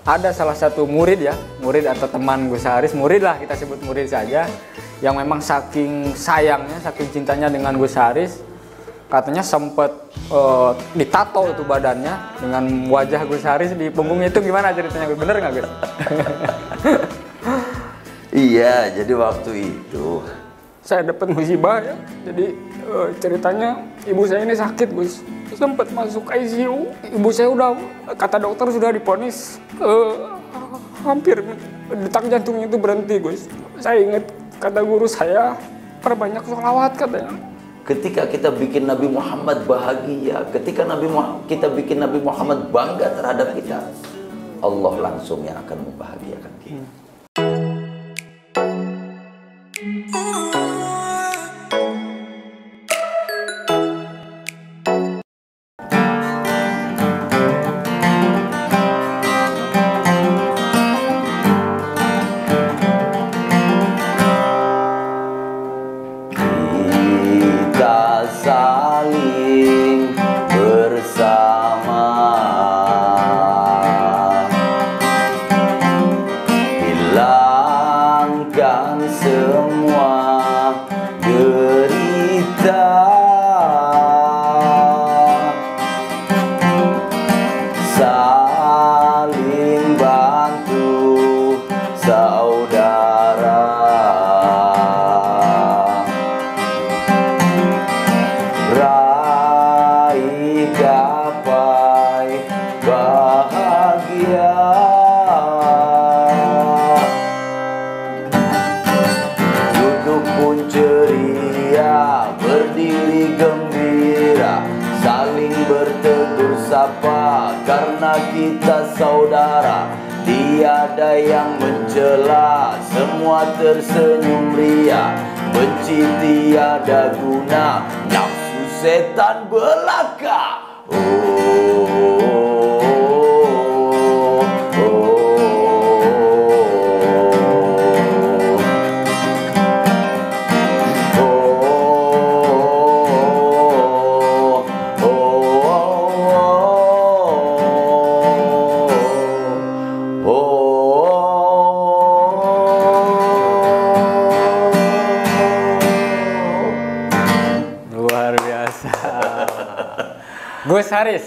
ada salah satu murid ya, murid atau teman Gus Haris, murid lah kita sebut murid saja, yang memang saking sayangnya, saking cintanya dengan Gus Haris, katanya sempat ditato itu badannya dengan wajah Gus Haris di punggungnya. Itu gimana ceritanya, bener nggak Gus? Iya, jadi waktu itu Saya dapat musibah ya, jadi ceritanya ibu saya ini sakit Gus, sempat masuk ICU. Ibu saya udah, kata dokter sudah diponis hampir detak jantungnya itu berhenti Gus. Saya ingat kata guru saya, perbanyak sholawat katanya. ketika kita bikin Nabi Muhammad bahagia, ketika kita bikin Nabi Muhammad bangga terhadap kita, Allah langsung yang akan membahagiakan kita. Kita saling bersama, hilangkan semua derita, saling bantu saudara, raih gapai bahagia. Duduk pun ceria, berdiri gembira, saling bertegur sapa karena kita saudara. Tiada yang mencela, semua tersenyum ria, benci tiada guna, nafsu setan belaka. Luar biasa. Gus Haris,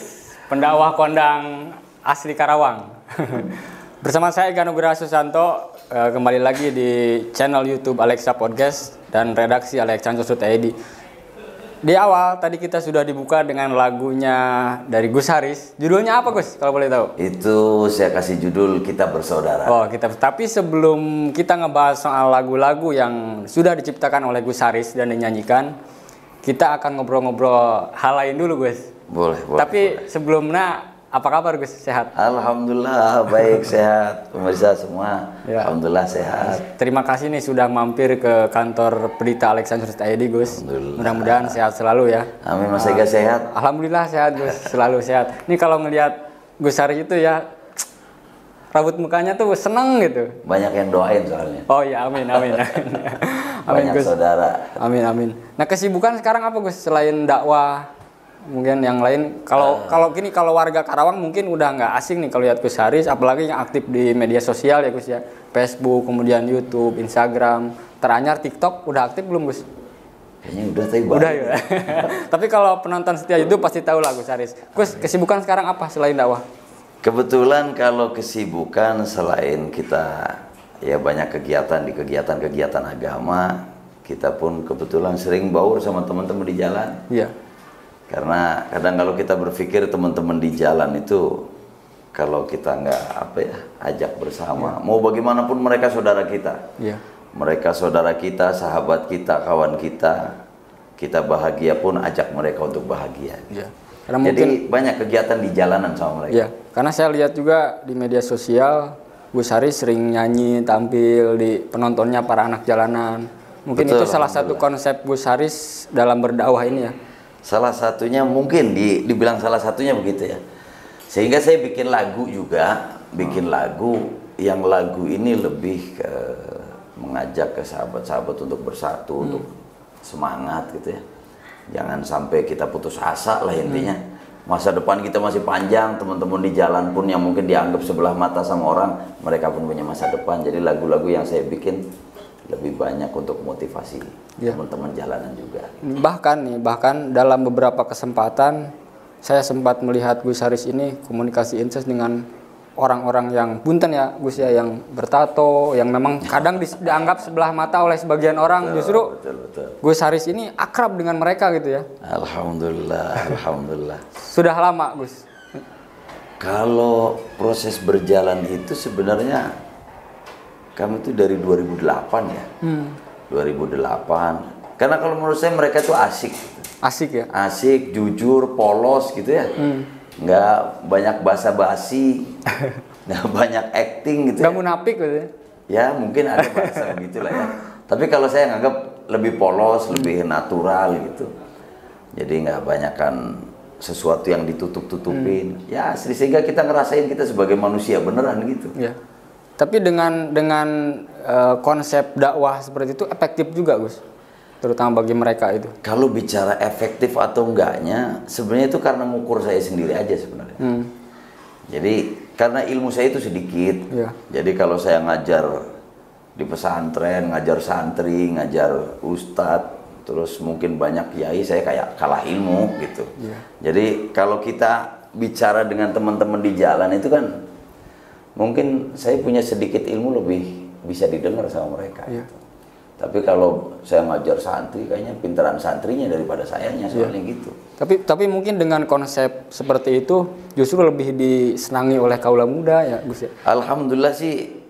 pendakwah kondang asli Karawang. Bersama saya Ega Nugraha Susanto, kembali lagi di channel YouTube Alexa Podcast dan redaksi Alexander.id. Di awal tadi kita sudah dibuka dengan lagunya dari Gus Haris. Judulnya apa Gus, kalau boleh tahu? Itu saya kasih judul Kita Bersaudara. Oh, tapi sebelum kita ngebahas soal lagu-lagu yang sudah diciptakan oleh Gus Haris dan dinyanyikan, kita akan ngobrol-ngobrol hal lain dulu Gus. Boleh. Tapi sebelumnya, apa kabar Gus? Sehat? Alhamdulillah baik, sehat. Pemirsa semua, Ya. Alhamdulillah sehat. Terima kasih nih sudah mampir ke kantor Berita Alexander.id Gus. Alhamdulillah. Mudah-mudahan sehat selalu ya. Amin, Mas Ega sehat. Alhamdulillah sehat Gus, selalu sehat. Ini kalau ngelihat Gus Haris itu ya, rambut mukanya tuh seneng gitu. Banyak yang doain soalnya. Oh ya, amin. Amin Banyak Gus. saudara. Amin. Nah, kesibukan sekarang apa Gus selain dakwah? Mungkin yang lain, kalau warga Karawang mungkin udah nggak asing nih kalau lihat Gus Haris, apalagi yang aktif di media sosial ya Gus ya, Facebook, kemudian YouTube, Instagram, teranyar TikTok, udah aktif belum Gus? Kayaknya udah tapi Udah ya. Tapi kalau penonton setia YouTube pasti tahu lah Gus Haris. Gus, kesibukan sekarang apa selain dakwah? Kebetulan kalau kesibukan selain kita ya banyak kegiatan di kegiatan agama, kita pun kebetulan sering baur sama teman-teman di jalan. Iya. Karena kadang kalau kita berpikir teman-teman di jalan itu kalau kita nggak ajak bersama, mau bagaimanapun mereka saudara kita. Iya. Mereka saudara kita, sahabat kita, kawan kita. Kita bahagia pun ajak mereka untuk bahagia. Iya. Karena Jadi mungkin banyak kegiatan di jalanan sama mereka. iya, karena saya lihat juga di media sosial Gus Haris sering nyanyi, tampil di penontonnya para anak jalanan. Mungkin Betul, itu salah satu konsep Gus Haris dalam berdakwah ini ya. Salah satunya mungkin dibilang salah satunya begitu ya. Sehingga saya bikin lagu juga, yang lagu ini lebih ke mengajak ke sahabat-sahabat untuk bersatu, untuk semangat gitu ya. Jangan sampai kita putus asa lah intinya. Masa depan kita masih panjang, teman-teman di jalan pun yang mungkin dianggap sebelah mata sama orang, mereka pun punya masa depan. Jadi lagu-lagu yang saya bikin lebih banyak untuk motivasi teman-teman jalanan juga. Bahkan dalam beberapa kesempatan saya sempat melihat Gus Haris ini komunikasi intens dengan orang-orang yang punten ya Gus ya, yang bertato, yang memang kadang dianggap sebelah mata oleh sebagian orang. Justru Betul. Gus Haris ini akrab dengan mereka gitu ya. Alhamdulillah. Sudah lama Gus? Kalau proses berjalan itu sebenarnya kami itu dari 2008 ya. 2008. Karena kalau menurut saya mereka itu asik. Asik ya? Asik, jujur, polos gitu ya. Nggak banyak basa-basi, nggak banyak acting gitu. Nggak munafik gitu ya? Ya mungkin ada bahasa begitulah ya. Tapi kalau saya nganggap lebih polos, lebih natural gitu. Jadi nggak banyakkan sesuatu yang ditutup-tutupin. Ya sehingga kita ngerasain kita sebagai manusia beneran gitu. Ya. Tapi dengan konsep dakwah seperti itu efektif juga Gus, terutama bagi mereka itu. Kalau bicara efektif atau enggaknya, sebenarnya itu karena ngukur saya sendiri aja sebenarnya. Jadi karena ilmu saya itu sedikit. Jadi kalau saya ngajar di pesantren, ngajar santri, ngajar ustadz, terus mungkin banyak kiai, saya kayak kalah ilmu gitu. Jadi kalau kita bicara dengan teman-teman di jalan itu kan, mungkin saya punya sedikit ilmu lebih bisa didengar sama mereka. Gitu. Tapi kalau saya ngajar santri, kayaknya pintaran santrinya daripada sayanya, soalnya gitu. Tapi mungkin dengan konsep seperti itu justru lebih disenangi oleh kaula muda ya Gus ya? Alhamdulillah sih,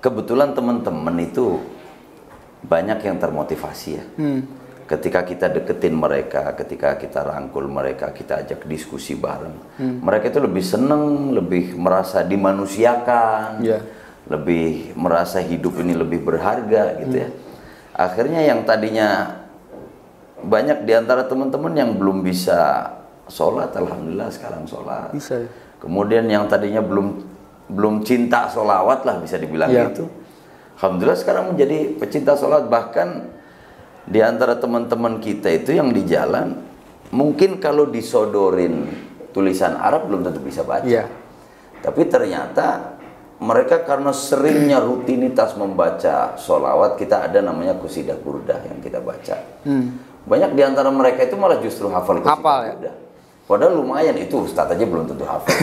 kebetulan teman-teman itu banyak yang termotivasi ya. Ketika kita deketin mereka, ketika kita rangkul mereka, kita ajak diskusi bareng, mereka itu lebih seneng, lebih merasa dimanusiakan, lebih merasa hidup ini lebih berharga gitu ya. Akhirnya yang tadinya banyak diantara teman-teman yang belum bisa sholat, alhamdulillah sekarang sholat. Bisa. Kemudian yang tadinya belum cinta sholawat lah bisa dibilang gitu, alhamdulillah sekarang menjadi pecinta sholat. Bahkan di antara teman-teman kita itu yang di jalan, mungkin kalau disodorin tulisan Arab belum tentu bisa baca. Tapi ternyata mereka karena seringnya rutinitas membaca sholawat, kita ada namanya qasidah burdah yang kita baca. Banyak di antara mereka itu malah justru hafal qasidah burdah. Padahal lumayan, itu ustadz aja belum tentu hafal.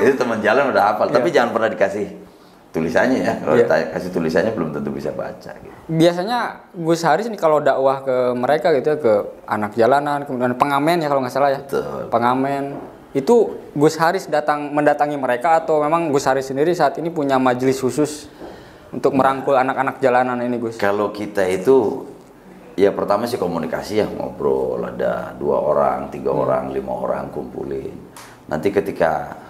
Itu teman jalan udah hafal, tapi jangan pernah dikasih tulisannya ya. Kalau kasih tulisannya belum tentu bisa baca gitu. Biasanya Gus Haris ini kalau dakwah ke mereka gitu ya, ke anak jalanan, kemudian pengamen ya kalau nggak salah ya. Betul. Pengamen itu Gus Haris mendatangi mereka, atau memang Gus Haris sendiri saat ini punya majelis khusus untuk merangkul anak-anak jalanan ini Gus? Kalau kita itu ya pertama sih komunikasi ya, ngobrol, ada 2 orang, 3 orang, 5 orang kumpulin. Nanti ketika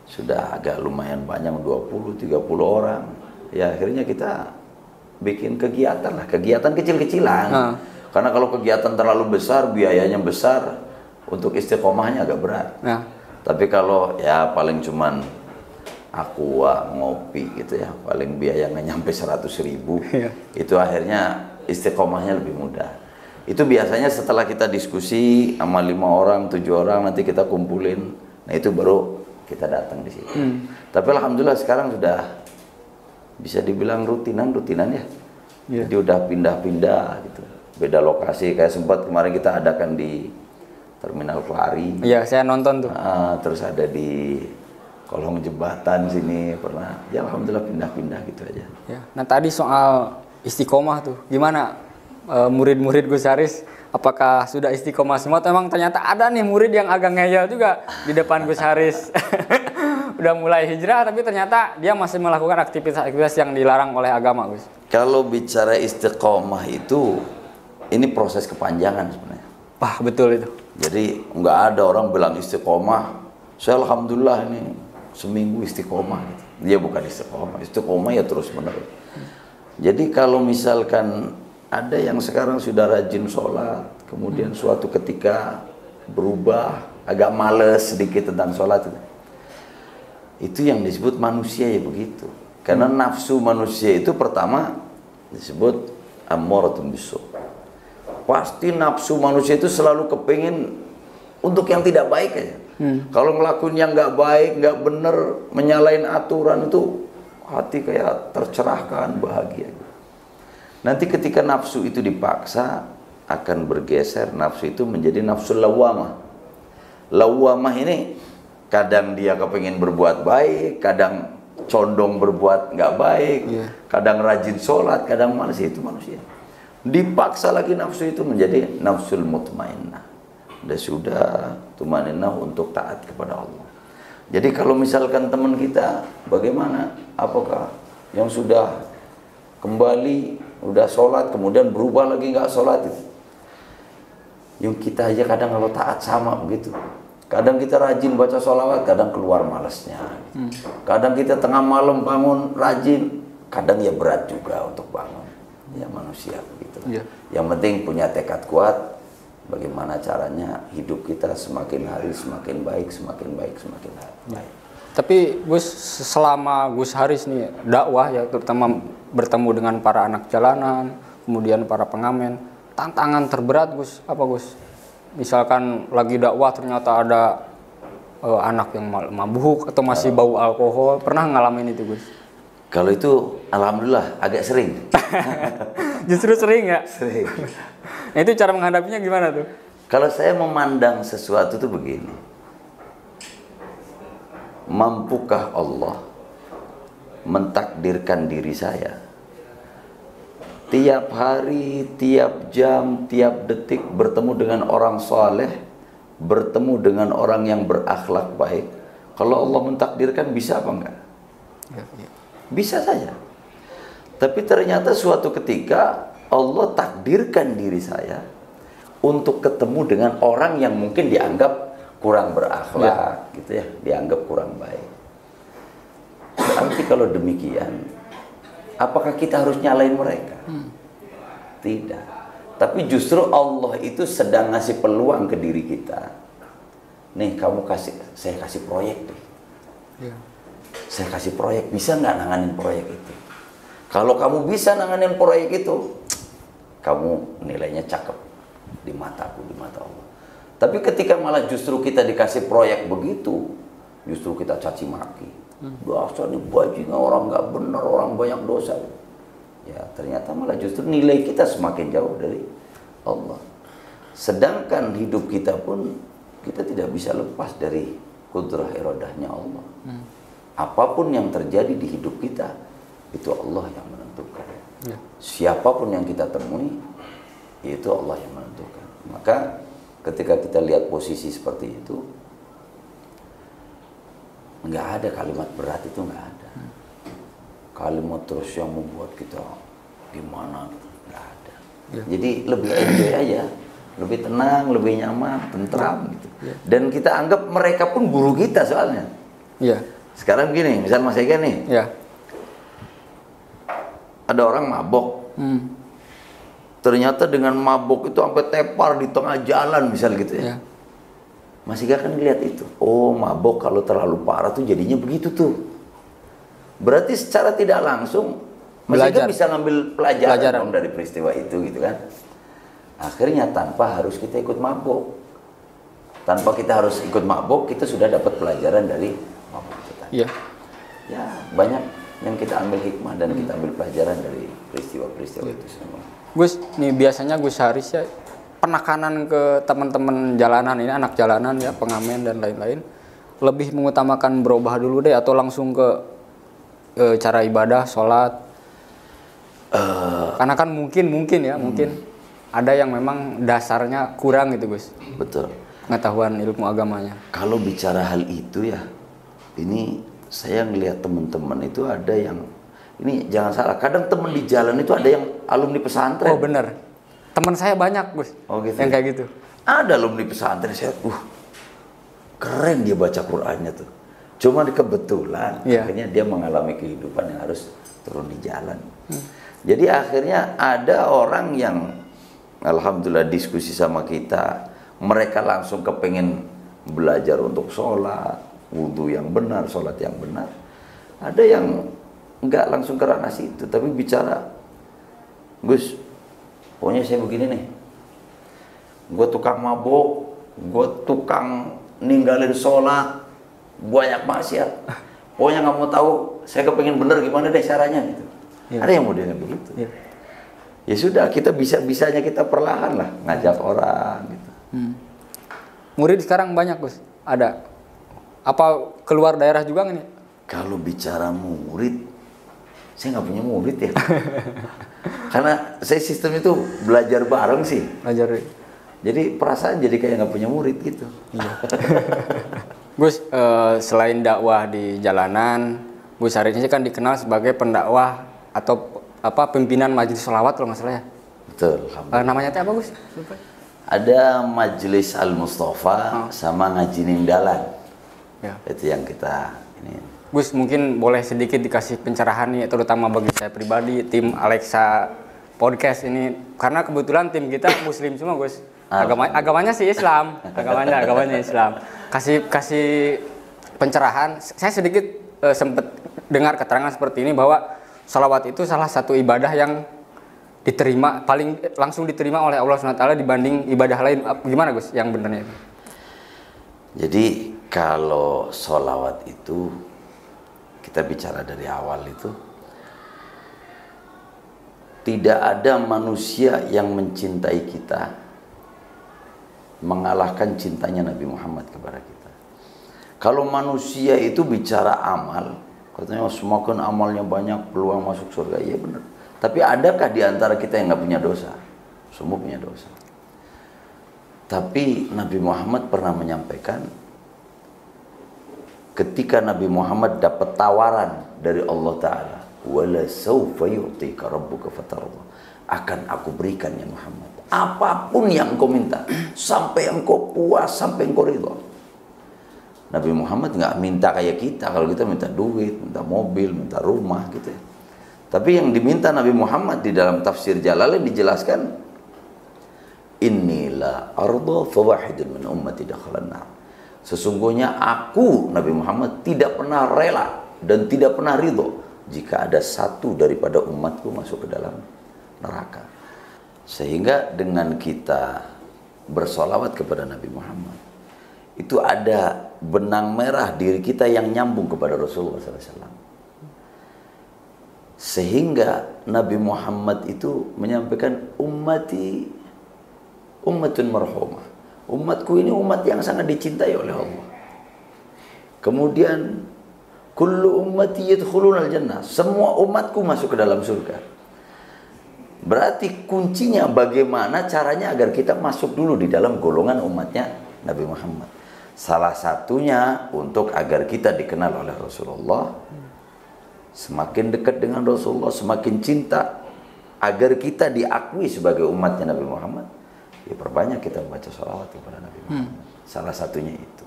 sudah agak lumayan banyak 20-30 orang, ya akhirnya kita bikin kegiatan lah, kegiatan kecil-kecilan. Karena kalau kegiatan terlalu besar, biayanya besar, untuk istiqomahnya agak berat. Tapi kalau ya paling cuman aqua, ngopi gitu ya, paling biaya nggak nyampe 100.000, itu akhirnya istiqomahnya lebih mudah. Itu biasanya setelah kita diskusi sama 5 orang, 7 orang, nanti kita kumpulin, nah itu baru kita datang di situ. Tapi alhamdulillah sekarang sudah bisa dibilang rutinan ya. Jadi udah pindah-pindah gitu, beda lokasi. Kayak sempat kemarin kita adakan di Terminal Kelari. Iya, saya nonton tuh. Terus ada di kolong jembatan sini pernah. Ya alhamdulillah pindah-pindah gitu aja. Nah tadi soal istiqomah tuh, gimana murid-murid Gus Haris? Apakah sudah istiqomah semua? Atau memang ternyata ada nih murid yang agak ngeyel juga di depan Gus Haris. Udah mulai hijrah tapi ternyata dia masih melakukan aktivitas-aktivitas yang dilarang oleh agama Gus. Kalau bicara istiqomah itu, ini proses kepanjangan sebenarnya. Wah betul itu. Jadi nggak ada orang bilang istiqomah, saya alhamdulillah ini seminggu istiqomah gitu. Dia bukan istiqomah, istiqomah ya terus menerus. Jadi kalau misalkan ada yang sekarang sudah rajin sholat, kemudian suatu ketika berubah, agak males sedikit tentang sholat, itu yang disebut manusia ya begitu. Karena nafsu manusia itu pertama disebut ammaratun bisu. Pasti nafsu manusia itu selalu kepingin untuk yang tidak baik aja. Kalau ngelakuin yang nggak baik, nggak bener, menyalahin aturan itu hati kayak tercerahkan, bahagia. Nanti ketika nafsu itu dipaksa akan bergeser, nafsu itu menjadi nafsu lawamah. Lawamah ini kadang dia kepingin berbuat baik, kadang condong berbuat nggak baik, kadang rajin sholat, kadang malas. Itu manusia. Dipaksa lagi nafsu itu menjadi nafsul mutmainnah. Sudah tumaninah untuk taat kepada Allah. Jadi kalau misalkan teman kita bagaimana, apakah yang sudah kembali udah sholat kemudian berubah lagi nggak sholat itu? Yang kita aja kadang kalau taat sama begitu. Kadang kita rajin baca sholawat, kadang keluar malasnya. Kadang kita tengah malam bangun rajin, kadang ya berat juga untuk bangun. Ya manusia begitu. Yang penting punya tekad kuat. Bagaimana caranya hidup kita semakin hari semakin baik, semakin baik, semakin baik. Tapi Gus, selama Gus Haris nih dakwah ya, terutama bertemu dengan para anak jalanan, kemudian para pengamen, tantangan terberat Gus apa Gus? Misalkan lagi dakwah ternyata ada anak yang mabuk atau masih bau alkohol, pernah ngalamin itu Gus? Kalau itu alhamdulillah agak sering. Justru sering ya? Sering. Nah, itu cara menghadapinya gimana tuh? Kalau saya memandang sesuatu itu begini. Mampukah Allah mentakdirkan diri saya tiap hari, tiap jam, tiap detik bertemu dengan orang saleh, bertemu dengan orang yang berakhlak baik? Kalau Allah mentakdirkan, bisa apa enggak? Bisa saja. Tapi ternyata suatu ketika Allah takdirkan diri saya untuk ketemu dengan orang yang mungkin dianggap kurang berakhlak, gitu ya, dianggap kurang baik. Berarti kalau demikian, apakah kita harus nyalain mereka? Tidak. Tapi justru Allah itu sedang ngasih peluang ke diri kita. Nih, kamu saya kasih proyek deh. Saya kasih proyek, bisa nggak nanganin proyek itu? Kalau kamu bisa nanganin proyek itu, kamu nilainya cakep di mataku, di mata Allah. Tapi ketika malah justru kita dikasih proyek begitu, justru kita caci maki. Dasar nih bajingan, orang nggak benar, orang banyak dosa. Ya ternyata malah justru nilai kita semakin jauh dari Allah. Sedangkan hidup kita pun kita tidak bisa lepas dari kudrah iradahnya Allah. Apapun yang terjadi di hidup kita, itu Allah yang menentukan. Siapapun yang kita temui, itu Allah yang menentukan. Maka ketika kita lihat posisi seperti itu, nggak ada kalimat berat, itu nggak ada. Kalimat terus yang membuat kita gimana, nggak ada. Jadi lebih enjoy aja, lebih tenang, lebih nyaman, tentram gitu. Dan kita anggap mereka pun guru kita soalnya. Sekarang gini, misal Mas Ega nih, ada orang mabok, ternyata dengan mabok itu sampai tepar di tengah jalan misal gitu ya. Mas Ega kan lihat itu, oh mabok kalau terlalu parah tuh jadinya begitu tuh. Berarti secara tidak langsung Mas Ega bisa ngambil pelajaran dari peristiwa itu gitu kan. Akhirnya tanpa harus kita ikut mabok, tanpa kita harus ikut mabok, kita sudah dapat pelajaran dari mabok kita. Ya banyak yang kita ambil hikmah dan kita ambil pelajaran dari peristiwa-peristiwa itu semua. Gus, nih biasanya Gus Haris ya penekanan ke teman-teman jalanan ini, anak jalanan ya, pengamen dan lain-lain, lebih mengutamakan berubah dulu deh atau langsung ke cara ibadah, sholat? Karena kan mungkin ada yang memang dasarnya kurang gitu Gus. Betul. Pengetahuan ilmu agamanya. Kalau bicara hal itu ya, ini saya ngelihat teman-teman itu ada yang, ini jangan salah, kadang teman di jalan itu ada yang alumni pesantren. Oh bener, teman saya banyak Gus, gitu yang kayak gitu. Ada alumni pesantren, saya keren dia baca Qur'annya tuh. Cuma kebetulan akhirnya dia mengalami kehidupan yang harus turun di jalan. Jadi akhirnya ada orang yang alhamdulillah diskusi sama kita, mereka langsung kepengen belajar untuk sholat, wudhu yang benar, sholat yang benar. Ada yang enggak langsung ke ranah situ, tapi bicara, Gus, pokoknya saya begini nih, gue tukang mabok, gue tukang ninggalin sholat, banyak maksiat. Pokoknya nggak mau tahu, saya kepengen bener gimana deh caranya gitu. Ya. Ada yang modelnya begitu. Ya. Ya sudah, kita bisa-bisanya kita perlahan lah ngajak orang gitu. Murid sekarang banyak Gus, ada. Apa keluar daerah juga nggak nih? Kalau bicara murid, saya nggak punya murid ya. Karena saya sistem itu belajar bareng sih. Belajar. Jadi perasaan jadi kayak nggak punya murid gitu. Iya. Gus, selain dakwah di jalanan, Gus Haris ini kan dikenal sebagai pendakwah atau pimpinan majelis sholawat kalau nggak salah ya. Betul. Namanya apa Gus? Ada Majelis Al Mustafa sama Ngaji Ningdalan. Ya. Itu yang kita ini. Gus, mungkin boleh sedikit dikasih pencerahan nih, terutama bagi saya pribadi, tim Alexa Podcast ini, karena kebetulan tim kita Muslim semua Gus. Agamanya sih Islam, agamanya Islam. Kasih pencerahan. Saya sedikit sempat dengar keterangan seperti ini bahwa sholawat itu salah satu ibadah yang diterima, paling langsung diterima oleh Allah SWT dibanding ibadah lain. Gimana Gus yang benernya itu? Jadi kalau sholawat itu, kita bicara dari awal itu, tidak ada manusia yang mencintai kita mengalahkan cintanya Nabi Muhammad kepada kita. Kalau manusia itu bicara amal, katanya semakin amalnya banyak peluang masuk surga, iya benar. Tapi adakah di antara kita yang nggak punya dosa? Semua punya dosa. Tapi Nabi Muhammad pernah menyampaikan, ketika Nabi Muhammad dapat tawaran dari Allah Ta'ala, wala sawfa yu'tika rabbuka fatarda, akan aku berikan ya Muhammad apapun yang engkau minta, sampai engkau puas, sampai engkau ridho. Nabi Muhammad nggak minta kayak kita. Kalau kita minta duit, minta mobil, minta rumah gitu ya. Tapi yang diminta Nabi Muhammad di dalam tafsir Jalalain dijelaskan, innila arda fawahidun min ummati dakhalan nar. Sesungguhnya aku Nabi Muhammad tidak pernah rela dan tidak pernah ridho jika ada satu daripada umatku masuk ke dalam neraka. Sehingga dengan kita bersolawat kepada Nabi Muhammad, itu ada benang merah diri kita yang nyambung kepada Rasulullah SAW. Sehingga Nabi Muhammad itu menyampaikan, ummati ummatun marhumah. Umatku ini umat yang sangat dicintai oleh Allah. Kemudian kullu ummati yadkhulunal jannah. Semua umatku masuk ke dalam surga. Berarti kuncinya bagaimana caranya agar kita masuk dulu di dalam golongan umatnya Nabi Muhammad. Salah satunya untuk agar kita dikenal oleh Rasulullah, semakin dekat dengan Rasulullah, semakin cinta, agar kita diakui sebagai umatnya Nabi Muhammad, ya perbanyak kita membaca sholawat kepada Nabi Muhammad. Salah satunya itu.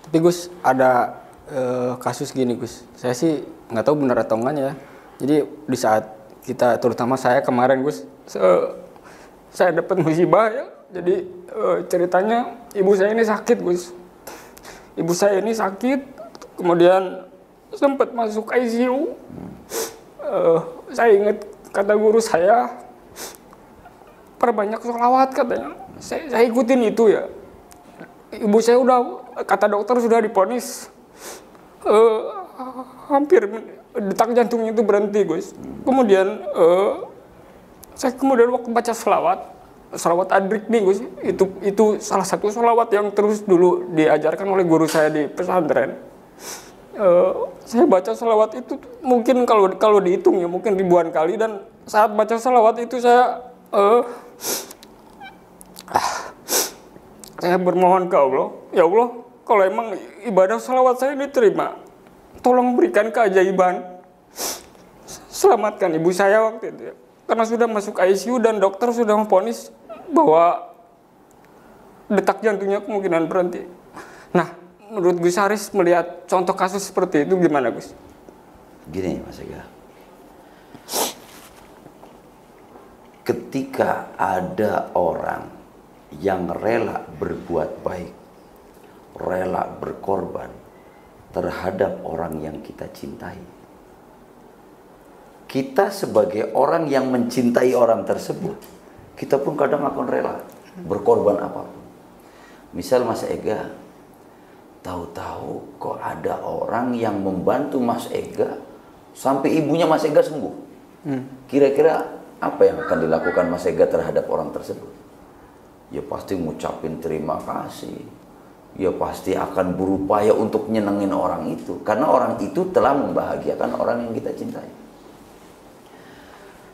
Tapi Gus, ada kasus gini Gus, saya sih nggak tahu benar atau enggaknya ya. Jadi di saat kita, terutama saya kemarin Gus, saya dapat musibah ya. Jadi ceritanya ibu saya ini sakit Gus. Ibu saya ini sakit, kemudian sempat masuk ICU. Saya ingat kata guru saya, perbanyak sholawat katanya. Saya ikutin itu ya. Ibu saya udah, kata dokter sudah diponis hampir detak jantungnya itu berhenti Gus. Kemudian saya kemudian waktu baca sholawat adrik nih Gus, itu salah satu sholawat yang terus dulu diajarkan oleh guru saya di pesantren. Saya baca sholawat itu mungkin kalau dihitung ya mungkin ribuan kali, dan saat baca sholawat itu saya bermohon ke Allah, ya Allah, kalau emang ibadah sholawat saya diterima, tolong berikan keajaiban, selamatkan ibu saya waktu itu ya. Karena sudah masuk ICU dan dokter sudah memvonis bahwa detak jantungnya kemungkinan berhenti. Nah, menurut Gus Haris melihat contoh kasus seperti itu gimana Gus? Gini Mas Ega, ketika ada orang yang rela berbuat baik, rela berkorban terhadap orang yang kita cintai, kita sebagai orang yang mencintai orang tersebut, kita pun kadang akan rela berkorban apapun. Misal Mas Ega, tahu-tahu kok ada orang yang membantu Mas Ega sampai ibunya Mas Ega sembuh. Kira-kira apa yang akan dilakukan Mas Ega terhadap orang tersebut? Ya pasti ngucapin terima kasih. Ya pasti akan berupaya untuk nyenengin orang itu. Karena orang itu telah membahagiakan orang yang kita cintai.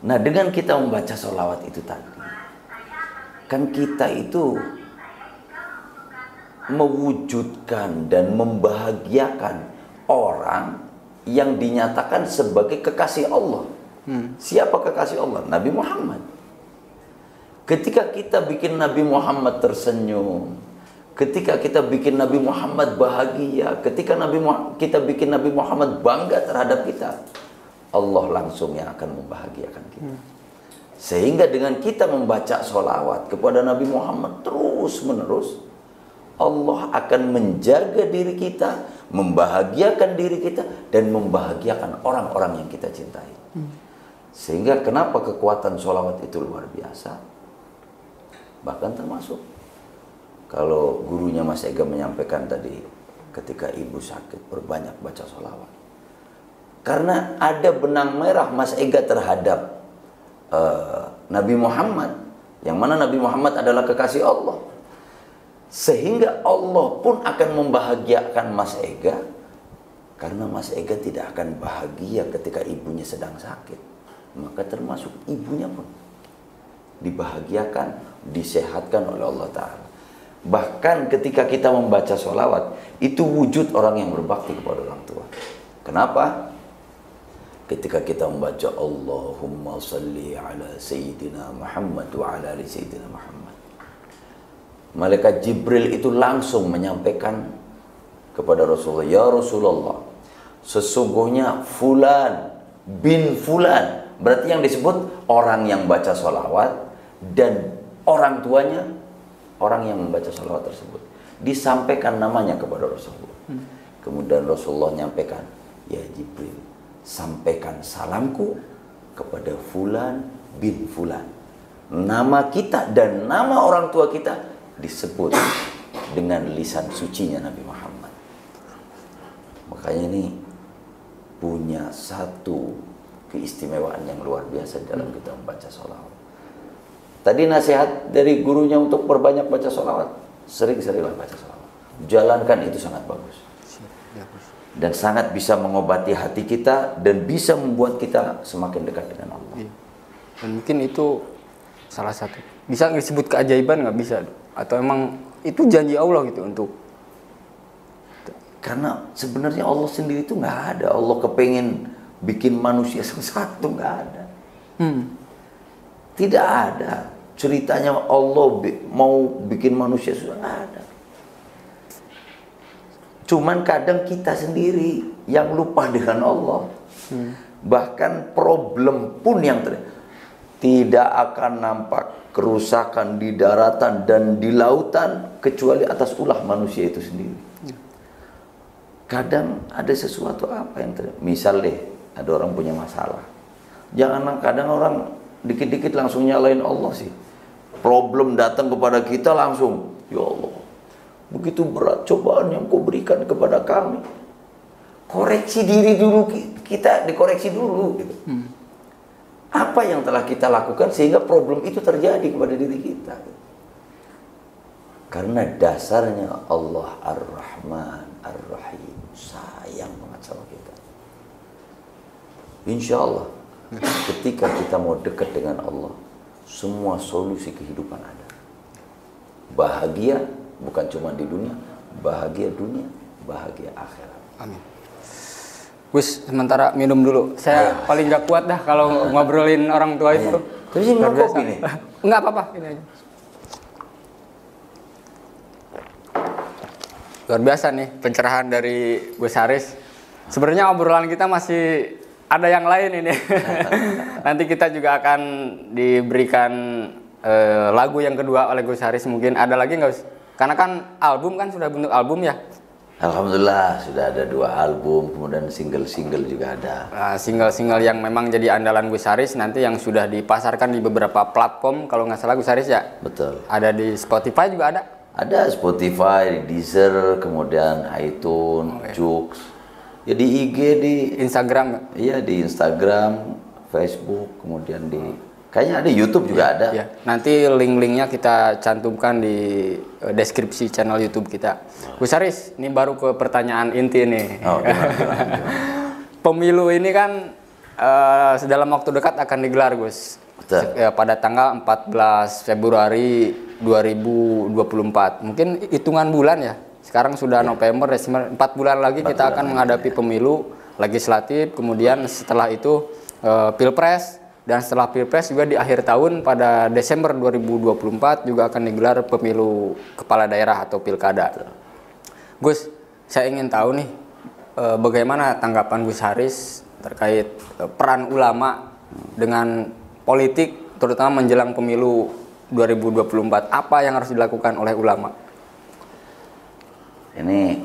Nah, dengan kita membaca sholawat itu tadi, kan kita itu mewujudkan dan membahagiakan orang yang dinyatakan sebagai kekasih Allah. Siapa kekasih Allah? Nabi Muhammad. Ketika kita bikin Nabi Muhammad tersenyum, ketika kita bikin Nabi Muhammad bahagia, ketika kita bikin Nabi Muhammad bangga terhadap kita, Allah langsung yang akan membahagiakan kita. Sehingga dengan kita membaca sholawat kepada Nabi Muhammad terus menerus, Allah akan menjaga diri kita, membahagiakan diri kita, dan membahagiakan orang-orang yang kita cintai. Sehingga kenapa kekuatan sholawat itu luar biasa. Bahkan termasuk kalau gurunya Mas Ega menyampaikan tadi, ketika ibu sakit berbanyak baca sholawat. Karena ada benang merah Mas Ega terhadap Nabi Muhammad, yang mana Nabi Muhammad adalah kekasih Allah. Sehingga Allah pun akan membahagiakan Mas Ega, karena Mas Ega tidak akan bahagia ketika ibunya sedang sakit. Maka termasuk ibunya pun dibahagiakan, disehatkan oleh Allah Ta'ala. Bahkan ketika kita membaca sholawat, itu wujud orang yang berbakti kepada orang tua. Kenapa? Ketika kita membaca Allahumma salli ala Sayyidina Muhammad wa ala ali Sayyidina Muhammad, Malaikat Jibril itu langsung menyampaikan kepada Rasulullah, ya Rasulullah, sesungguhnya Fulan bin Fulan, berarti yang disebut orang yang baca sholawat dan orang tuanya orang yang membaca sholawat tersebut, disampaikan namanya kepada Rasulullah. Kemudian Rasulullah menyampaikan, ya Jibril, sampaikan salamku kepada Fulan bin Fulan. Nama kita dan nama orang tua kita disebut dengan lisan sucinya Nabi Muhammad. Makanya ini punya satu keistimewaan yang luar biasa dalam kita membaca sholawat. Tadi nasihat dari gurunya untuk berbanyak baca sholawat. Sering-seringlah baca sholawat. Jalankan, itu sangat bagus. Dan sangat bisa mengobati hati kita dan bisa membuat kita semakin dekat dengan Allah. Dan mungkin itu salah satu. Bisa disebut keajaiban nggak bisa? Atau emang itu janji Allah gitu untuk? Karena sebenarnya Allah sendiri itu nggak ada. Allah kepengen bikin manusia satu, nggak ada. Tidak ada ceritanya Allah mau bikin manusia susah, nggak ada. Cuman kadang kita sendiri yang lupa dengan Allah. Bahkan problem pun yang tidak akan nampak kerusakan di daratan dan di lautan kecuali atas ulah manusia itu sendiri. Kadang ada sesuatu apa yang misal deh, ada orang punya masalah. Jangan kadang orang dikit-dikit langsung nyalain Allah sih. Problem datang kepada kita langsung, ya Allah, begitu berat cobaan yang kau berikan kepada kami. Koreksi diri dulu, kita dikoreksi dulu gitu. Apa yang telah kita lakukan sehingga problem itu terjadi kepada diri kita? Karena dasarnya Allah Ar-Rahman Ar-Rahim, sayang banget sama kita. Insya Allah ketika kita mau dekat dengan Allah, semua solusi kehidupan ada. Bahagia bukan cuma di dunia, bahagia dunia, bahagia akhirat. Amin. Gus, sementara minum dulu. Saya paling gak kuat dah kalau ngobrolin orang tua itu. Terus ini minum kopi nih? Enggak apa-apa, ini aja. Luar biasa nih pencerahan dari Gus Haris. Sebenarnya obrolan kita masih ada yang lain ini. Nanti kita juga akan diberikan lagu yang kedua oleh Gus Haris. Mungkin ada lagi nggak, Gus? Karena kan album kan sudah bentuk album ya. Alhamdulillah sudah ada 2 album, kemudian single-single juga ada. Single-single yang memang jadi andalan Gus Haris nanti yang sudah dipasarkan di beberapa platform, kalau nggak salah Gus Haris ya. Betul. Ada di Spotify juga ada. Ada Spotify, Deezer, kemudian iTunes, Joox. Ya di IG, di Instagram nggak? iya di Instagram, Facebook, kemudian di kayaknya ada YouTube juga ada. Ya. Nanti link-linknya kita cantumkan di deskripsi channel YouTube kita. Gus Haris, ini baru ke pertanyaan inti nih. Oh, gimana? Pemilu ini kan dalam waktu dekat akan digelar, Gus. Betul. Ya, pada tanggal 14 Februari 2024. Mungkin hitungan bulan ya. Sekarang sudah November, Desember, 4 bulan lagi kita akan menghadapi pemilu legislatif, kemudian setelah itu Pilpres, dan setelah Pilpres juga di akhir tahun pada Desember 2024 juga akan digelar pemilu kepala daerah atau pilkada. Gus, saya ingin tahu nih bagaimana tanggapan Gus Haris terkait peran ulama dengan politik, terutama menjelang pemilu 2024. Apa yang harus dilakukan oleh ulama? Ini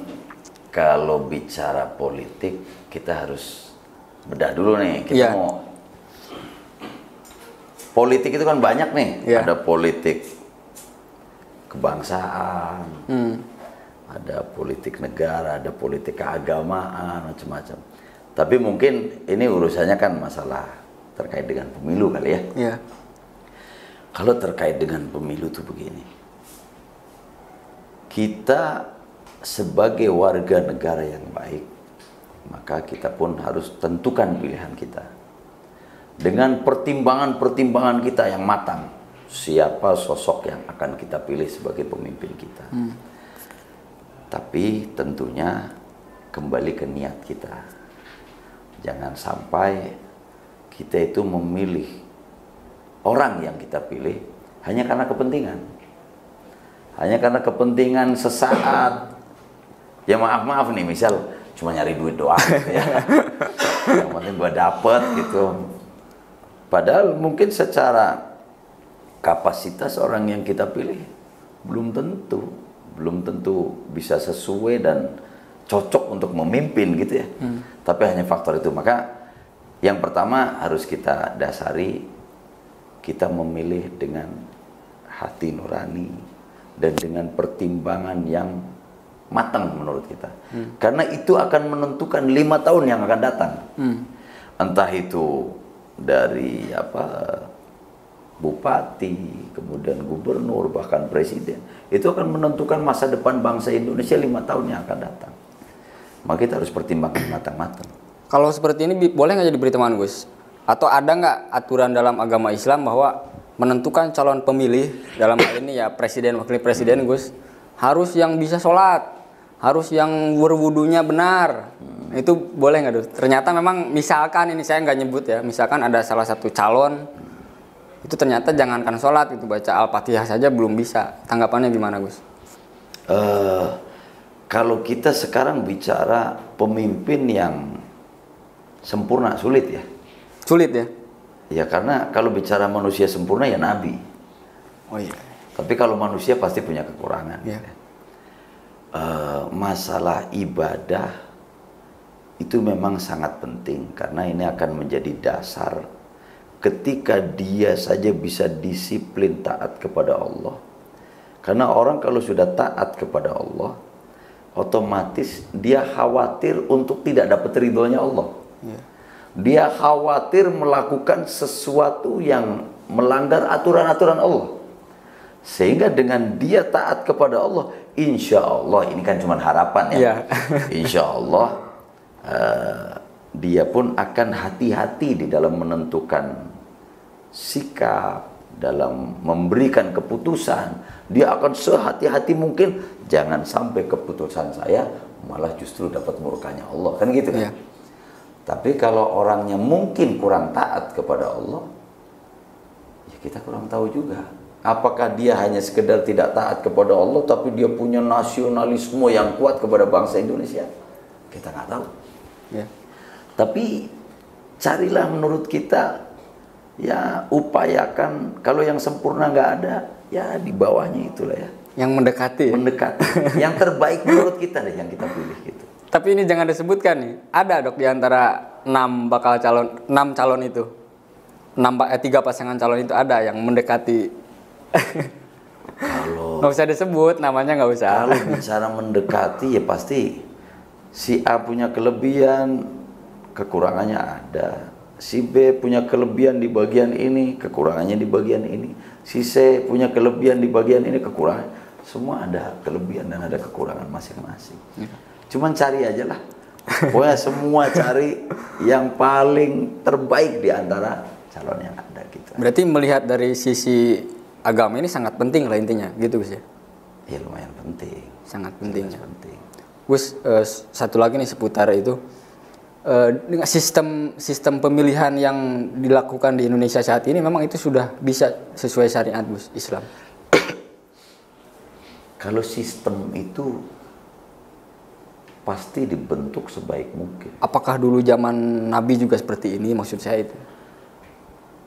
kalau bicara politik kita harus bedah dulu nih. Kita mau politik itu kan banyak nih. Ada politik kebangsaan, ada politik negara, ada politik keagamaan, macam-macam. Tapi mungkin ini urusannya kan masalah terkait dengan pemilu kali ya. Iya. Kalau terkait dengan pemilu itu begini. Kita sebagai warga negara yang baik, maka kita pun harus tentukan pilihan kita. Dengan pertimbangan-pertimbangan kita yang matang, siapa sosok yang akan kita pilih sebagai pemimpin kita. Tapi tentunya kembali ke niat kita. Jangan sampai kita itu memilih orang yang kita pilih hanya karena kepentingan. Hanya karena kepentingan sesaat. Ya maaf nih, misal cuma nyari duit doang gitu ya. Yang penting gua dapet gitu. Padahal mungkin secara kapasitas orang yang kita pilih belum tentu bisa sesuai dan cocok untuk memimpin gitu ya. Tapi hanya faktor itu. Maka yang pertama harus kita dasari, kita memilih dengan hati nurani dan dengan pertimbangan yang matang menurut kita. Karena itu akan menentukan 5 tahun yang akan datang. Entah itu dari bupati, kemudian gubernur, bahkan presiden. Itu akan menentukan masa depan bangsa Indonesia 5 tahun yang akan datang. Maka kita harus pertimbangkan matang-matang. Kalau seperti ini boleh nggak jadi perhitungan, Gus? Atau ada nggak aturan dalam agama Islam bahwa menentukan calon pemilih dalam hal ini ya presiden, wakil presiden, Gus, harus yang bisa sholat, harus yang berwudunya benar. Itu boleh nggak, Gus? Ternyata memang misalkan ini saya nggak nyebut ya, misalkan ada salah satu calon itu ternyata jangankan sholat, itu baca Al-Fatihah saja belum bisa. Tanggapannya gimana, Gus? Kalau kita sekarang bicara pemimpin yang sempurna, sulit ya. Sulit ya? Ya karena kalau bicara manusia sempurna ya Nabi. Oh iya. Tapi kalau manusia pasti punya kekurangan. Iya. Masalah ibadah itu memang sangat penting karena ini akan menjadi dasar ketika dia saja bisa disiplin taat kepada Allah. Karena orang kalau sudah taat kepada Allah, otomatis dia khawatir untuk tidak dapat ridhonya Allah. Iya. Dia khawatir melakukan sesuatu yang melanggar aturan-aturan Allah. Sehingga dengan dia taat kepada Allah, insya Allah, ini kan cuma harapan ya. Yeah. Insya Allah dia pun akan hati-hati di dalam menentukan sikap, dalam memberikan keputusan. Dia akan sehati-hati mungkin, jangan sampai keputusan saya malah justru dapat murkanya Allah, kan gitu kan. Yeah. Tapi kalau orangnya mungkin kurang taat kepada Allah, ya kita kurang tahu juga. Apakah dia hanya sekedar tidak taat kepada Allah, tapi dia punya nasionalisme yang kuat kepada bangsa Indonesia? Kita nggak tahu. Ya. Tapi carilah menurut kita, ya upayakan. Kalau yang sempurna nggak ada, ya di bawahnya itulah ya. Yang mendekati. Mendekati. Yang terbaik menurut kita deh yang kita pilih gitu. Tapi ini jangan disebutkan nih. Ada dok di antara 6 calon itu. 3 pasangan calon itu ada yang mendekati. Kalau Nggak usah disebut namanya, nggak usah. kalau bicara mendekati ya pasti si A punya kelebihan, kekurangannya ada. Si B punya kelebihan di bagian ini, kekurangannya di bagian ini. Si C punya kelebihan di bagian ini, kekurangan. Semua ada kelebihan dan ada kekurangan masing-masing. Cuman cari aja lah. Pokoknya semua cari yang paling terbaik di antara calon yang ada gitu. Berarti melihat dari sisi agama ini sangat penting lah intinya, gitu Gus ya? Ya lumayan penting. Sangat penting. Sangat penting. Gus, satu lagi nih seputar itu, dengan sistem pemilihan yang dilakukan di Indonesia saat ini memang itu sudah bisa sesuai syariat Gus Islam. Kalau sistem itu pasti dibentuk sebaik mungkin. Apakah dulu zaman Nabi juga seperti ini, maksud saya itu?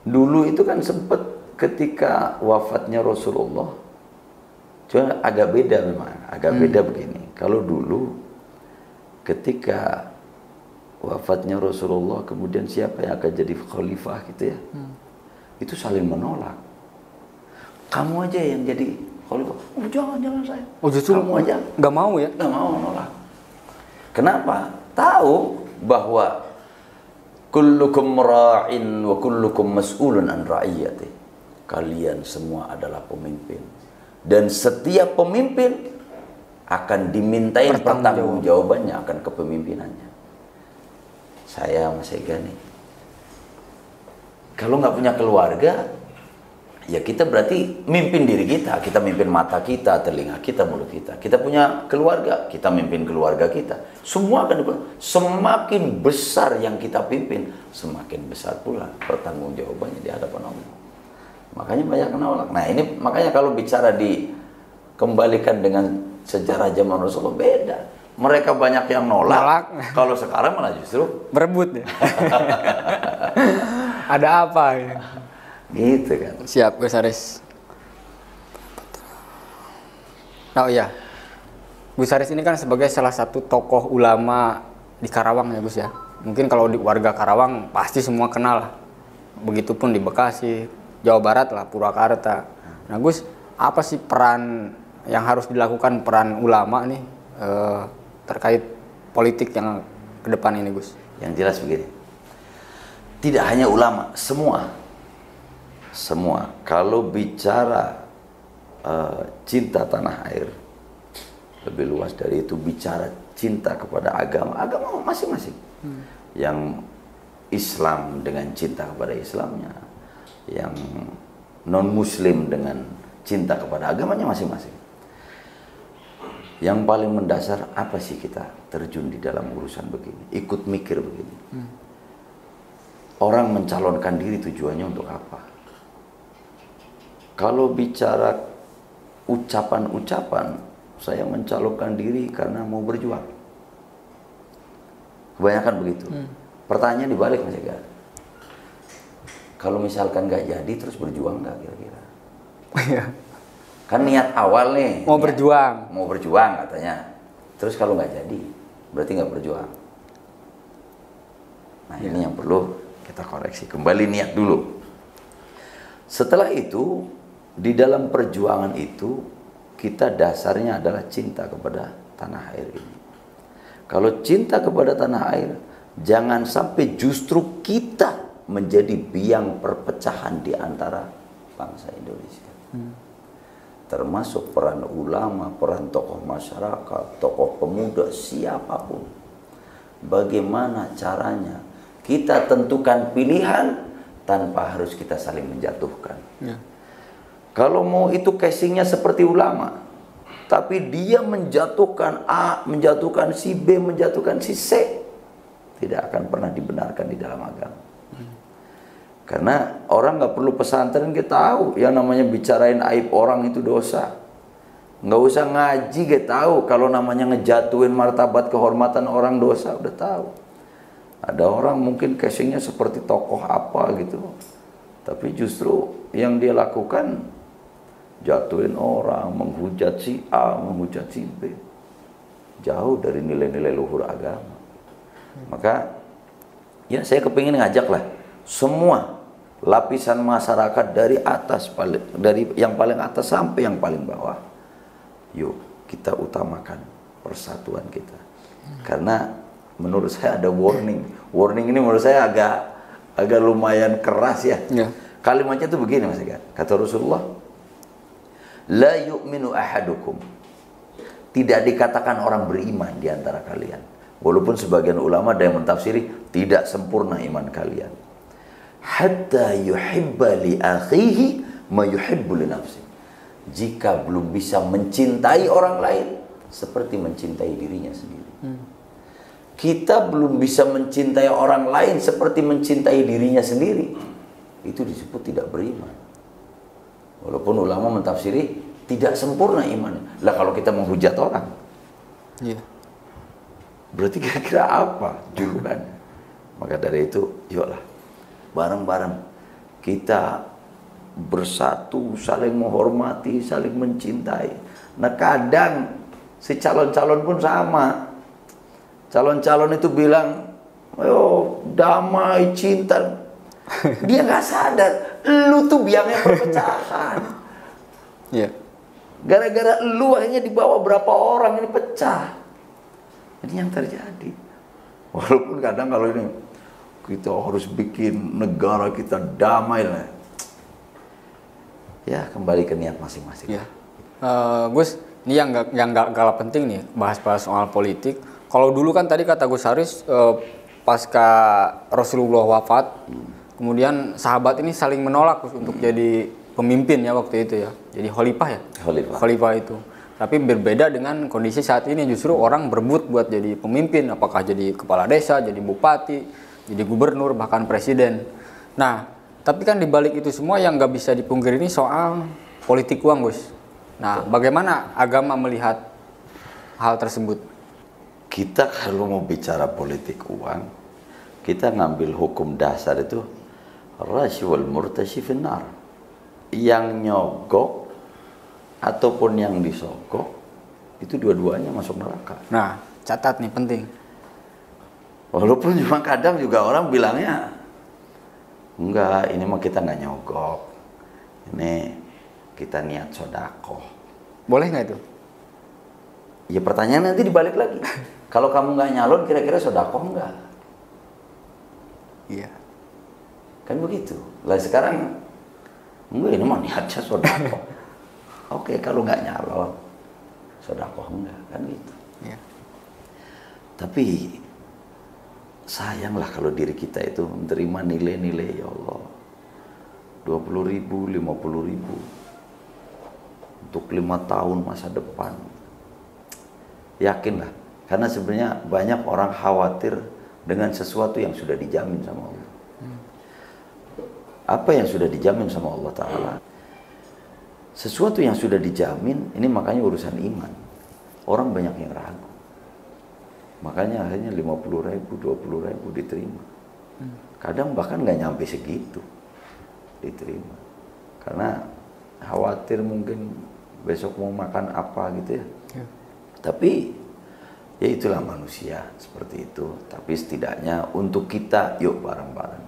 Dulu itu kan sempat ketika wafatnya Rasulullah, cuma agak beda memang, agak beda begini. Kalau dulu ketika wafatnya Rasulullah, kemudian siapa yang akan jadi khalifah gitu ya, itu saling menolak. Kamu aja yang jadi khalifah. Oh jangan saya. Oh justru kamu aja nggak mau ya? nggak mau menolak. Kenapa? Tahu bahwa kullukum ra'in wa kullukum mas'ulun an ra'iyati. Kalian semua adalah pemimpin. Dan setiap pemimpin akan dimintain pertanggungjawabannya akan kepemimpinannya. Saya Mas Ega nih, kalau nggak punya keluarga, ya kita berarti mimpin diri kita. Kita mimpin mata kita, telinga kita, mulut kita. Kita punya keluarga, kita mimpin keluarga kita. Semua akan semakin besar yang kita pimpin, semakin besar pula pertanggungjawabannya di hadapan Allah. Makanya banyak menolak. Nah ini makanya kalau bicara dikembalikan dengan sejarah zaman Rasulullah beda. Mereka banyak yang nolak. Kalau sekarang malah justru berebut ya. Ada apa ya? Gitu kan. Siap Gus Haris. Oh iya, Gus Haris ini kan sebagai salah satu tokoh ulama di Karawang ya Gus ya. Mungkin kalau di warga Karawang pasti semua kenal. Begitupun di Bekasi, Jawa Barat lah, Purwakarta. Nah Gus, apa sih peran yang harus dilakukan peran ulama nih terkait politik yang ke depan ini Gus? Yang jelas begini, tidak hanya ulama, semua. Kalau bicara cinta tanah air, lebih luas dari itu bicara cinta kepada agama masing-masing. Yang Islam dengan cinta kepada Islamnya, yang non-Muslim dengan cinta kepada agamanya masing-masing. Yang paling mendasar, apa sih kita terjun di dalam urusan begini? Ikut mikir begini. Orang mencalonkan diri tujuannya untuk apa? Kalau bicara ucapan-ucapan, saya mencalonkan diri karena mau berjuang. Kebanyakan begitu. Pertanyaan dibalik Mas Ega. Kalau misalkan nggak jadi, terus berjuang nggak kira-kira? Kan niat awal nih. Mau berjuang. Mau berjuang katanya. Terus kalau nggak jadi, berarti nggak berjuang. Nah ini yang perlu kita koreksi. Kembali niat dulu. Setelah itu, di dalam perjuangan itu, kita dasarnya adalah cinta kepada tanah air ini. Kalau cinta kepada tanah air, jangan sampai justru kita menjadi biang perpecahan di antara bangsa Indonesia. Termasuk peran ulama, peran tokoh masyarakat, tokoh pemuda, siapapun. Bagaimana caranya kita tentukan pilihan tanpa harus kita saling menjatuhkan. Kalau mau itu casingnya seperti ulama, tapi dia menjatuhkan A, menjatuhkan si B, menjatuhkan si C, tidak akan pernah dibenarkan di dalam agama. Karena orang nggak perlu pesantren, kita tahu yang namanya bicarain aib orang itu dosa. Nggak usah ngaji, kita tahu kalau namanya ngejatuhin martabat kehormatan orang dosa, udah tahu. Ada orang mungkin casingnya seperti tokoh apa gitu, tapi justru yang dia lakukan jatuhin orang, menghujat si A, menghujat si B, jauh dari nilai-nilai luhur agama. Maka ya saya kepingin ngajak lah semua lapisan masyarakat dari atas, dari yang paling atas sampai yang paling bawah. Yuk kita utamakan persatuan kita. Karena menurut saya ada warning. Warning ini menurut saya agak lumayan keras ya. Kalimatnya itu begini Mas Ega. Kata Rasulullah, la yu'minu ahadukum. Tidak dikatakan orang beriman di antara kalian. Walaupun sebagian ulama ada yang mentafsiri tidak sempurna iman kalian. Hatta yuhibba li akhihi ma yuhibbu li nafsihi. Jika belum bisa mencintai orang lain seperti mencintai dirinya sendiri. Kita belum bisa mencintai orang lain seperti mencintai dirinya sendiri. Itu disebut tidak beriman. Walaupun ulama mentafsiri tidak sempurna imannya. Lah kalau kita menghujat orang, berarti kira-kira apa julukannya? Maka dari itu, yuklah bareng-bareng kita bersatu, saling menghormati, saling mencintai. Nah kadang si calon-calon pun sama. Calon-calon itu bilang, ayo damai, cinta. Dia nggak sadar, lu tuh biangnya perpecahan. Gara-gara lu akhirnya dibawa berapa orang ini pecah. Ini yang terjadi. Walaupun kadang kalau ini kita harus bikin negara kita damai lah. Ya kembali ke niat masing-masing. Gus, ini yang nggak kalah penting nih, bahas-bahas soal politik. Kalau dulu kan tadi kata Gus Haris, pasca Rasulullah wafat, kemudian sahabat ini saling menolak untuk jadi pemimpin ya waktu itu ya, jadi khalifah ya. Khalifah itu. Tapi berbeda dengan kondisi saat ini, justru orang berebut buat jadi pemimpin, apakah jadi kepala desa, jadi bupati, jadi gubernur, bahkan presiden. Nah, tapi kan dibalik itu semua yang nggak bisa dipungkiri ini soal politik uang, Gus. Nah, bagaimana agama melihat hal tersebut? Kita kalau mau bicara politik uang, kita ngambil hukum dasar itu rashi wal murtashi finnar. Yang nyogok ataupun yang disogok itu dua-duanya masuk neraka. Nah, catat nih penting. Walaupun cuma kadang juga orang bilangnya enggak, ini mah kita nggak nyogok, ini kita niat sodakoh. Boleh nggak itu? Ya pertanyaan nanti dibalik lagi. Kalau kamu nggak nyalon, kira-kira sodakoh enggak? Iya. Kan begitu. Lah sekarang, enggak, ini mah niatnya sodakoh. Oke, kalau nggak nyalon, sodakoh enggak, kan gitu. Iya. Tapi sayanglah kalau diri kita itu menerima nilai-nilai, ya Allah, 20.000, 50.000 untuk 5 tahun masa depan. Yakinlah, karena sebenarnya banyak orang khawatir dengan sesuatu yang sudah dijamin sama Allah. Apa yang sudah dijamin sama Allah Ta'ala? Sesuatu yang sudah dijamin, ini makanya urusan iman. Orang banyak yang ragu. Makanya akhirnya 50.000, 20.000 diterima. Kadang bahkan nggak nyampe segitu diterima. Karena khawatir mungkin besok mau makan apa gitu ya. Tapi ya itulah manusia seperti itu. Tapi setidaknya untuk kita, yuk bareng-bareng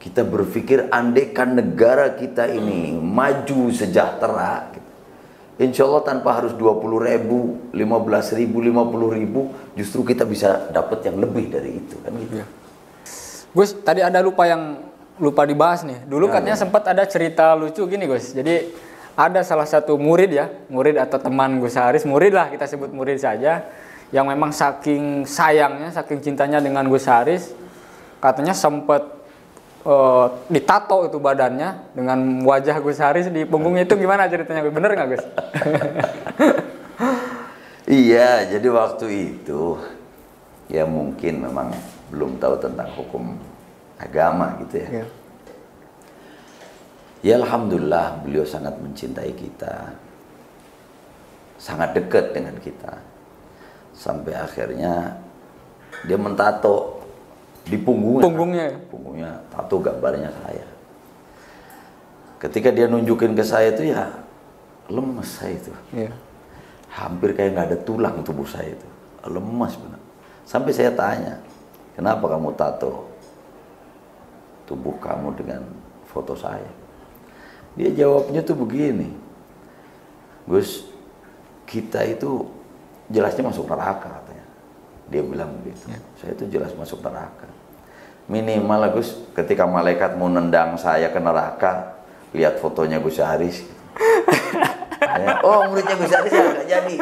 kita berpikir andaikan negara kita ini maju sejahtera, gitu. Insya Allah tanpa harus 20.000, 15.000, 50.000, justru kita bisa dapat yang lebih dari itu kan gitu. Ya. Gus, tadi ada lupa dibahas nih. Dulu katanya sempat ada cerita lucu gini, Gus. Jadi ada salah satu murid ya, murid atau teman Gus Haris, murid lah kita sebut murid saja, yang memang saking sayangnya, saking cintanya dengan Gus Haris, katanya sempat ditato itu badannya dengan wajah Gus Haris di punggungnya. Itu gimana ceritanya, Gus? Bener nggak, Gus? Iya, jadi waktu itu ya mungkin memang belum tahu tentang hukum agama gitu ya. Ya alhamdulillah beliau sangat mencintai kita, sangat dekat dengan kita, sampai akhirnya dia mentato di punggungnya tato gambarnya saya. Ketika dia nunjukin ke saya itu ya lemes saya itu, hampir kayak nggak ada tulang tubuh saya itu, lemes benar. Sampai saya tanya, kenapa kamu tato tubuh kamu dengan foto saya. Dia jawabnya tuh begini, Gus, kita itu jelasnya masuk neraka katanya. Dia bilang begitu. Saya itu jelas masuk neraka. Minimal lah Gus, ketika malaikat mau nendang saya ke neraka, lihat fotonya Gus Haris. Oh, muridnya Gus Haris ya nggak jadi.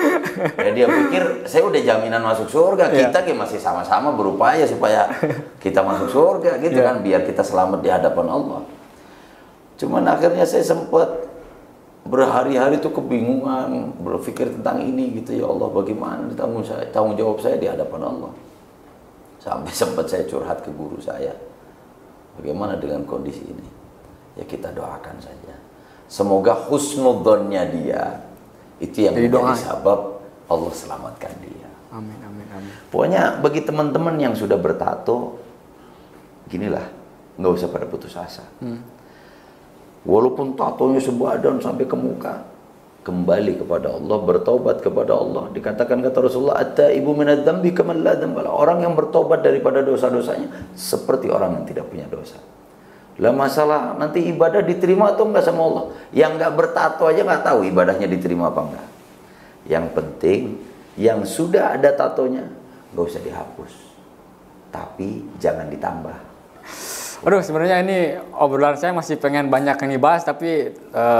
Ya dia pikir saya udah jaminan masuk surga. Kita kayak masih sama-sama berupaya supaya kita masuk surga gitu kan, biar kita selamat di hadapan Allah. Cuman akhirnya saya sempat berhari-hari tuh kebingungan, berpikir tentang ini gitu, ya Allah bagaimana tanggung jawab saya di hadapan Allah. Sampai sempat saya curhat ke guru saya, bagaimana dengan kondisi ini? Ya kita doakan saja. Semoga husnudzonnya dia itu yang menjadi sabab Allah selamatkan dia. Amin, amin, amin. Pokoknya bagi teman-teman yang sudah bertato, ginilah, nggak usah pada putus asa. Walaupun tatonya sebadan sampai ke muka, kembali kepada Allah, bertobat kepada Allah. Dikatakan kata Rasulullah, at-taibu minadz dzambi kaman la dzamba. Orang yang bertobat daripada dosa-dosanya seperti orang yang tidak punya dosa. Lah masalah nanti ibadah diterima atau enggak sama Allah. Yang enggak bertato aja nggak tahu ibadahnya diterima apa enggak. Yang penting yang sudah ada tatonya nggak usah dihapus, tapi jangan ditambah. Aduh, sebenarnya ini obrolan saya masih pengen banyak yang dibahas, tapi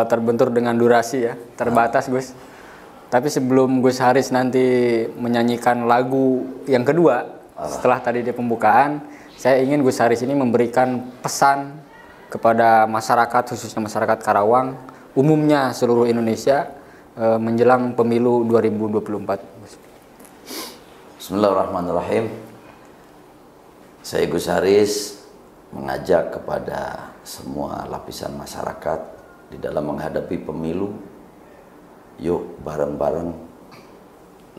terbentur dengan durasi ya, terbatas Gus. Tapi sebelum Gus Haris nanti menyanyikan lagu yang kedua, setelah tadi di pembukaan, saya ingin Gus Haris ini memberikan pesan kepada masyarakat, khususnya masyarakat Karawang, umumnya seluruh Indonesia, menjelang pemilu 2024. Bismillahirrahmanirrahim. Saya Gus Haris mengajak kepada semua lapisan masyarakat di dalam menghadapi pemilu, yuk bareng-bareng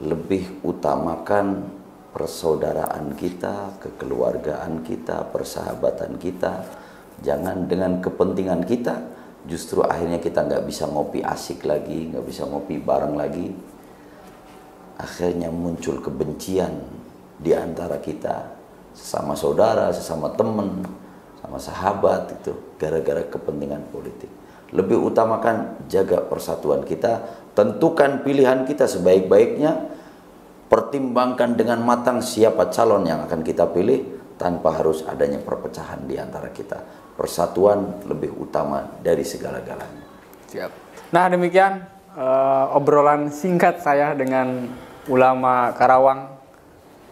lebih utamakan persaudaraan kita, kekeluargaan kita, persahabatan kita. Jangan dengan kepentingan kita, justru akhirnya kita nggak bisa ngopi asik lagi, nggak bisa ngopi bareng lagi. Akhirnya muncul kebencian di antara kita, sesama saudara, sesama teman, sama sahabat itu, gara-gara kepentingan politik. Lebih utamakan jaga persatuan kita, tentukan pilihan kita sebaik-baiknya, pertimbangkan dengan matang siapa calon yang akan kita pilih tanpa harus adanya perpecahan di antara kita. Persatuan lebih utama dari segala-galanya. Siap. Nah demikian obrolan singkat saya dengan ulama Karawang,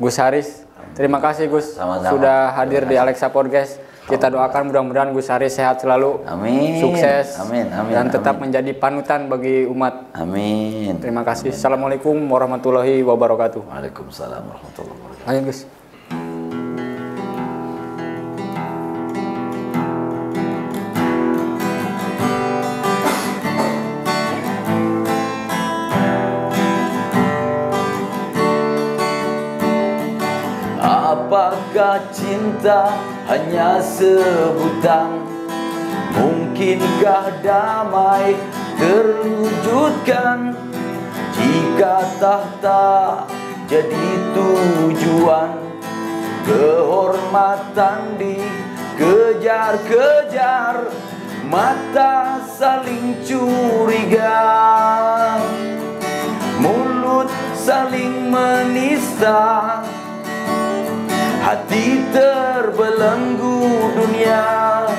Gus Haris. Terima kasih Gus. Sama-sama. Sudah hadir di Alexa Podcast. Kita doakan mudah-mudahan Gus Haris sehat selalu, amin, sukses, amin, amin, dan tetap amin. menjadi panutan bagi umat. Amin. Terima kasih. Amin. Assalamualaikum warahmatullahi wabarakatuh. Waalaikumsalam warahmatullahi wabarakatuh. Lanjut Gus. Apakah cinta hanya sebutan? Mungkinkah damai terwujudkan jika tahta jadi tujuan? Kehormatan dikejar-kejar, mata saling curiga, mulut saling menista, hati terbelenggu dunia,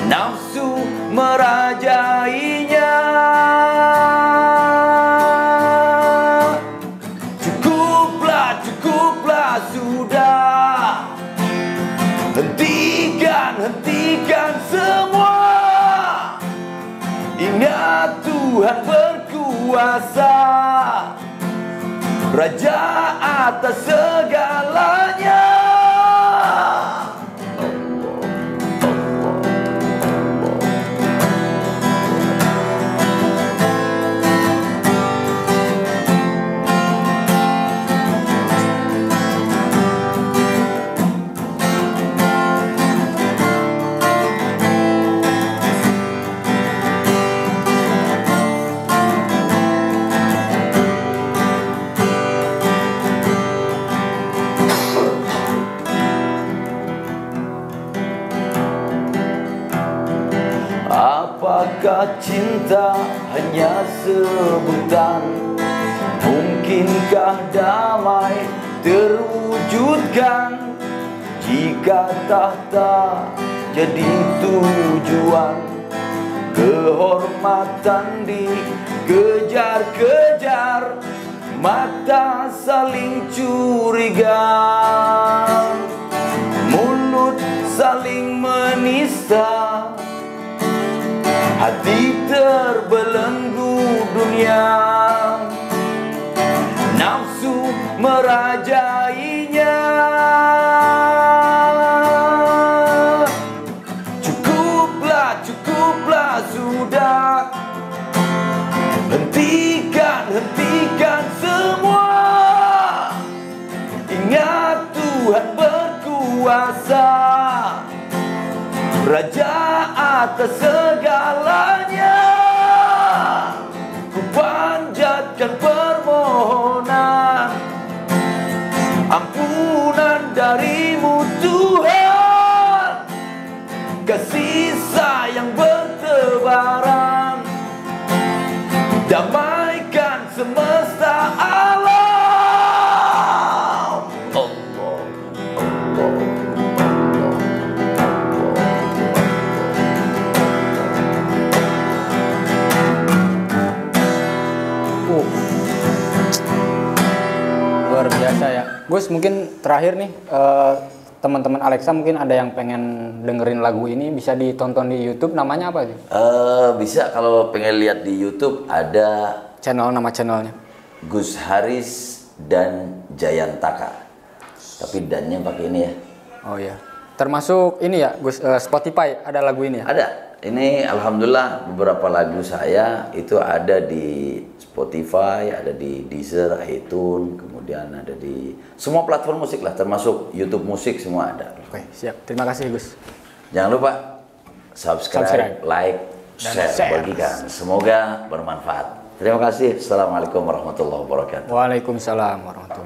nafsu merajainya. Cukuplah, cukuplah sudah. Hentikan semua. Ingat Tuhan berkuasa, Raja atas segalanya. Apakah cinta hanya sebutan? Mungkinkah damai terwujudkan jika tahta jadi tujuan? Kehormatan dikejar-kejar, mata saling curiga, mulut saling menista, hati terbelenggu dunia, nafsu merajainya. Cukuplah, cukuplah sudah. Hentikan semua. Ingat Tuhan berkuasa, Raja atas segalanya. Ku panjatkan permohonan ampunan darimu Tuhan. Kasih sayang bertebaran, damaikan semesta alam. Luar biasa ya. Gus, mungkin terakhir nih, teman-teman Alexa mungkin ada yang pengen dengerin lagu ini, bisa ditonton di YouTube, namanya apa sih? Bisa, kalau pengen lihat di YouTube ada Nama channelnya. Gus Haris dan Jayantaka. Tapi dannya pakai ini ya. Oh iya. Termasuk ini ya, Gus, Spotify ada lagu ini ya? Ada. Ini alhamdulillah beberapa lagu saya itu ada di Spotify, ada di Deezer, iTunes, kemudian ada di semua platform musik lah, termasuk YouTube musik, semua ada. Oke, siap. Terima kasih, Gus. Jangan lupa subscribe, like, share, bagikan. Semoga bermanfaat. Terima kasih. Assalamualaikum warahmatullahi wabarakatuh. Waalaikumsalam warahmatullahi wabarakatuh.